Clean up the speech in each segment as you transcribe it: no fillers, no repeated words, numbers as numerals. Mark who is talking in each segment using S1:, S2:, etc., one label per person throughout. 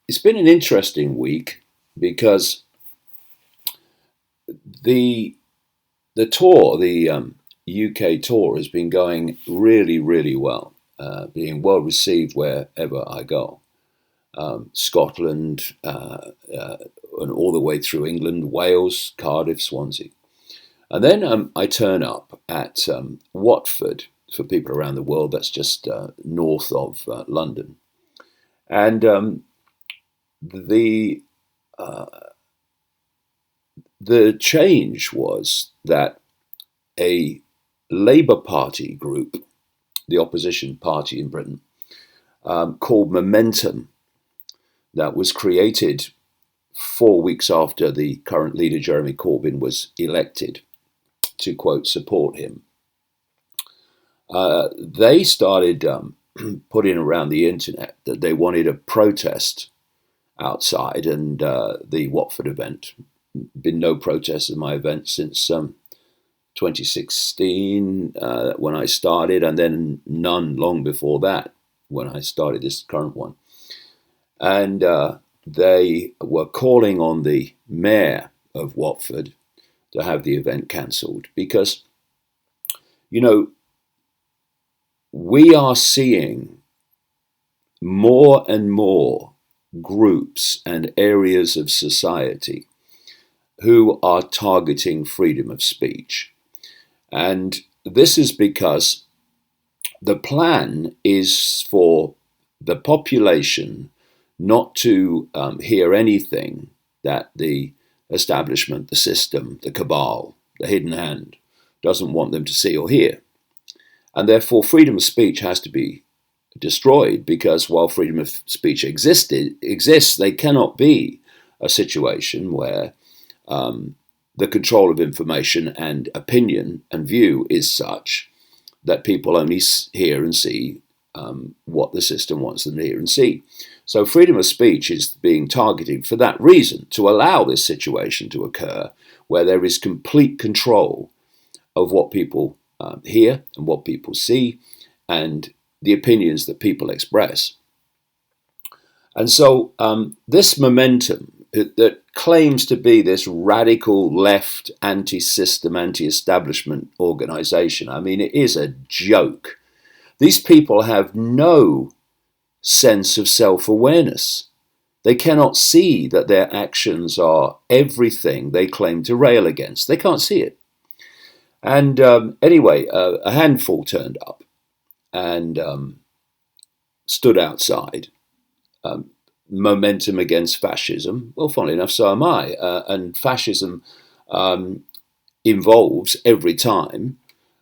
S1: It's been an interesting week because the the UK tour has been going really, really well, being well received wherever I go. Scotland, and all the way through England, Wales, Cardiff, Swansea. And then I turn up at Watford for people around the world. That's just north of London. And the uh, the change was that a Labour Party group, the opposition party in Britain, called Momentum, that was created 4 weeks after the current leader Jeremy Corbyn was elected to quote support him. They started putting around the internet that they wanted a protest outside, and the Watford event. Been no protests at my event since 2016 when I started, and then none long before that when I started this current one. And they were calling on the mayor of Watford to have the event cancelled because, you know, we are seeing more and more groups and areas of society who are targeting freedom of speech. And this is because the plan is for the population not to hear anything that the establishment, the system, the cabal, the hidden hand doesn't want them to see or hear. And therefore, freedom of speech has to be destroyed because while freedom of speech exists, they cannot be a situation where the control of information and opinion and view is such that people only hear and see what the system wants them to hear and see. So freedom of speech is being targeted for that reason, to allow this situation to occur where there is complete control of what people hear and what people see and the opinions that people express. And so this momentum that claims to be this radical left anti-system, anti-establishment organization, I mean, it is a joke. These people have no sense of self-awareness. They cannot see that their actions are everything they claim to rail against. They can't see it. And anyway, a handful turned up and stood outside. Momentum against fascism. Well, funnily enough, so am I. And fascism involves every time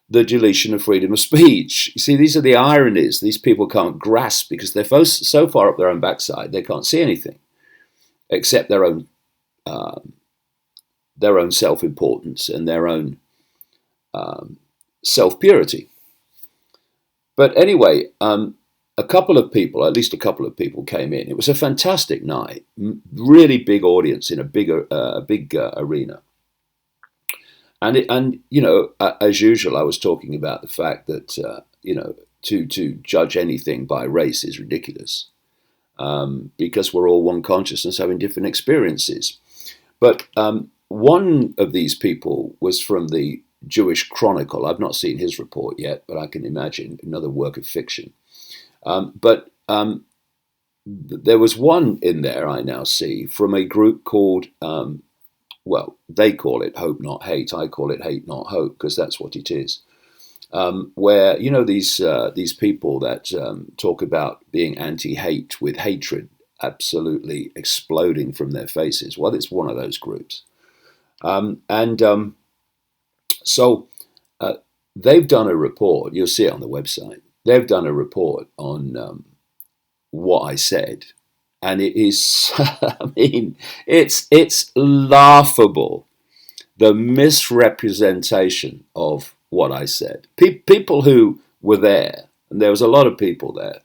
S1: the deletion of freedom of speech. You see, these are the ironies these people can't grasp because they're so far up their own backside they can't see anything except their own self-importance and their own self-purity. But anyway, a couple of people, at least a couple of people came in. It was a fantastic night, really big audience in a big arena. And you know, as usual, I was talking about the fact that you know, to judge anything by race is ridiculous because we're all one consciousness having different experiences. But one of these people was from the Jewish Chronicle. I've not seen his report yet, but I can imagine another work of fiction. But there was one in there I now see from a group called, well, they call it Hope Not Hate. I call it Hate Not Hope because that's what it is. Where, you know, these people that talk about being anti-hate with hatred absolutely exploding from their faces. Well, it's one of those groups. So they've done a report. You'll see it on the website. They've done a report on what I said, and it is, I mean, it's laughable, the misrepresentation of what I said. People who were there, and there was a lot of people there,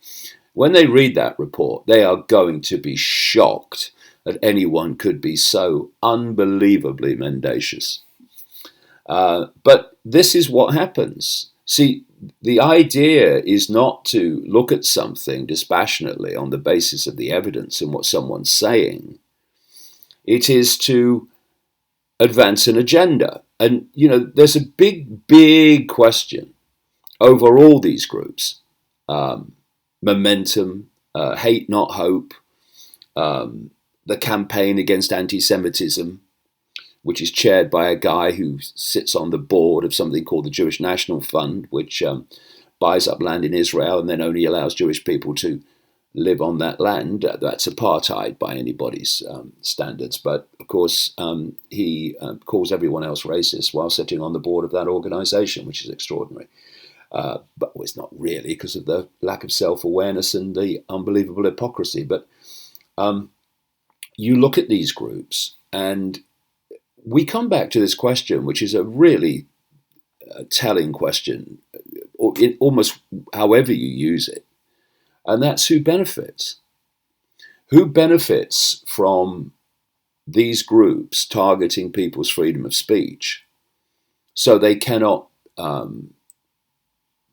S1: when they read that report, they are going to be shocked that anyone could be so unbelievably mendacious. But this is what happens. See, the idea is not to look at something dispassionately on the basis of the evidence and what someone's saying. It is to advance an agenda. And, there's a big question over all these groups. Momentum, hate not hope, the campaign against anti-Semitism, which is chaired by a guy who sits on the board of something called the Jewish National Fund, which buys up land in Israel and then only allows Jewish people to live on that land. That's apartheid by anybody's standards. But of course, he calls everyone else racist while sitting on the board of that organization, which is extraordinary. But it's not really, because of the lack of self-awareness and the unbelievable hypocrisy. But you look at these groups, and we come back to this question, which is a really telling question, or almost however you use it, and that's who benefits. Who benefits from these groups targeting people's freedom of speech so they cannot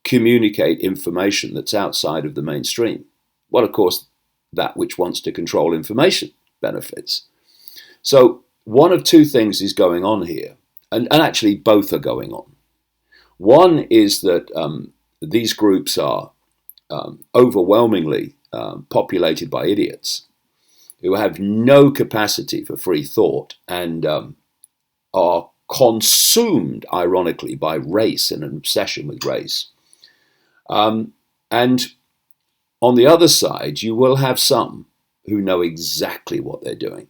S1: communicate information that's outside of the mainstream? Well, of course, that which wants to control information benefits. So one of two things is going on here, and actually both are going on. One is that these groups are overwhelmingly populated by idiots who have no capacity for free thought and are consumed, ironically, by race and an obsession with race. And on the other side, you will have some who know exactly what they're doing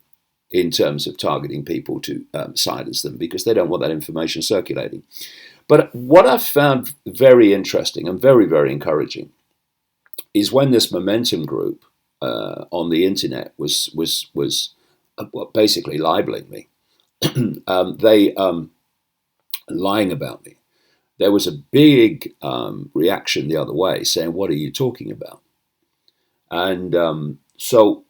S1: in terms of targeting people to silence them because they don't want that information circulating. But what I've found very interesting and very, very encouraging is when this Momentum group on the internet was basically libeling me, they lying about me. There was a big reaction the other way saying, "What are you talking about?" And so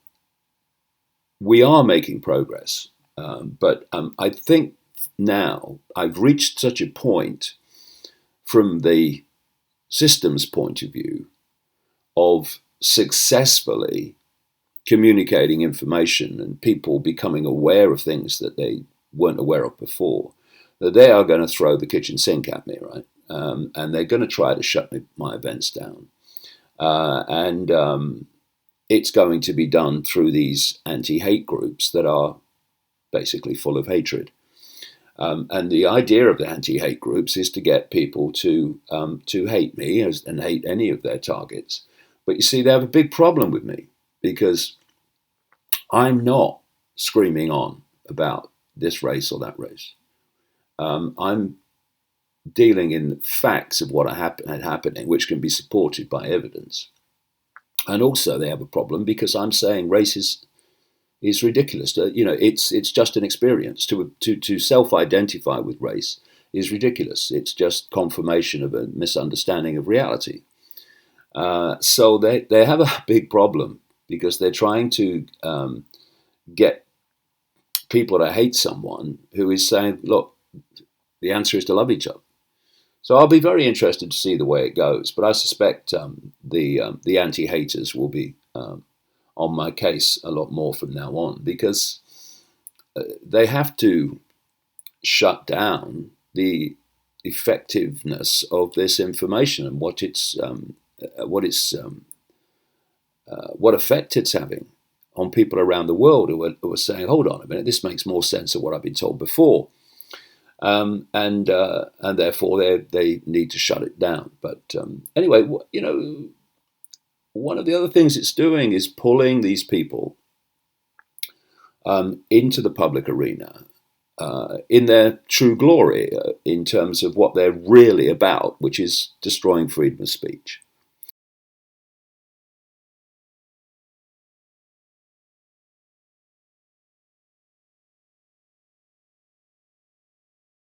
S1: we are making progress. But I think now I've reached such a point from the systems point of view of successfully communicating information and people becoming aware of things that they weren't aware of before, that they are going to throw the kitchen sink at me, right? And they're going to try to shut my events down. And it's going to be done through these anti-hate groups that are basically full of hatred. And the idea of the anti-hate groups is to get people to hate me and hate any of their targets. But you see, they have a big problem with me because I'm not screaming on about this race or that race. I'm dealing in facts of what had happening, which can be supported by evidence. And also they have a problem because I'm saying race is ridiculous. It's just an experience. To self-identify with race is ridiculous. It's just confirmation of a misunderstanding of reality. So they have a big problem because they're trying to get people to hate someone who is saying, look, the answer is to love each other. So I'll be very interested to see the way it goes. But I suspect the anti-haters will be on my case a lot more from now on because they have to shut down the effectiveness of this information and what effect it's having on people around the world who are saying, hold on a minute, this makes more sense than what I've been told before. And therefore they need to shut it down. But anyway, one of the other things it's doing is pulling these people into the public arena in their true glory in terms of what they're really about, which is destroying freedom of speech.